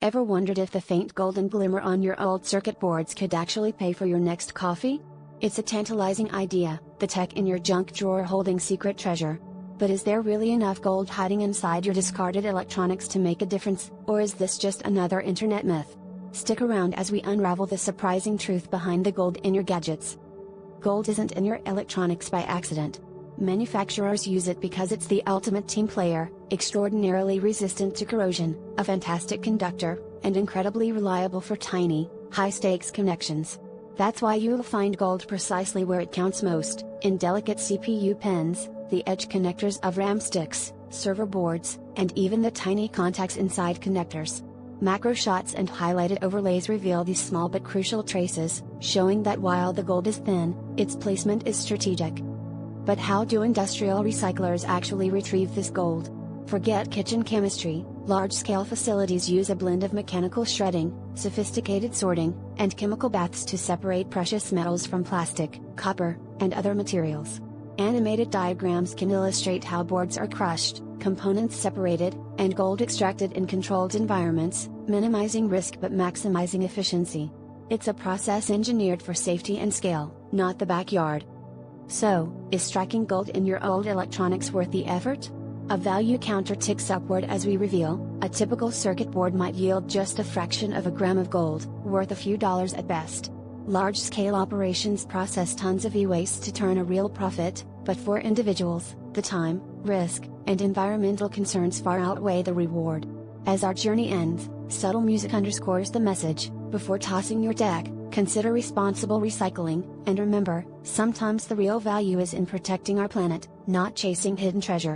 Ever wondered if the faint golden glimmer on your old circuit boards could actually pay for your next coffee? It's a tantalizing idea, the tech in your junk drawer holding secret treasure. But is there really enough gold hiding inside your discarded electronics to make a difference, or is this just another internet myth? Stick around as we unravel the surprising truth behind the gold in your gadgets. Gold isn't in your electronics by accident. Manufacturers use it because it's the ultimate team player, extraordinarily resistant to corrosion, a fantastic conductor, and incredibly reliable for tiny, high-stakes connections. That's why you'll find gold precisely where it counts most, in delicate CPU pins, the edge connectors of RAM sticks, server boards, and even the tiny contacts inside connectors. Macro shots and highlighted overlays reveal these small but crucial traces, showing that while the gold is thin, its placement is strategic. But how do industrial recyclers actually retrieve this gold? Forget kitchen chemistry, large-scale facilities use a blend of mechanical shredding, sophisticated sorting, and chemical baths to separate precious metals from plastic, copper, and other materials. Animated diagrams can illustrate how boards are crushed, components separated, and gold extracted in controlled environments, minimizing risk but maximizing efficiency. It's a process engineered for safety and scale, not the backyard. So, is striking gold in your old electronics worth the effort? A value counter ticks upward as we reveal, a typical circuit board might yield just a fraction of a gram of gold, worth a few dollars at best. Large-scale operations process tons of e-waste to turn a real profit, but for individuals, the time, risk, and environmental concerns far outweigh the reward. As our journey ends, subtle music underscores the message: before tossing your tech, consider responsible recycling, and remember, sometimes the real value is in protecting our planet, not chasing hidden treasure.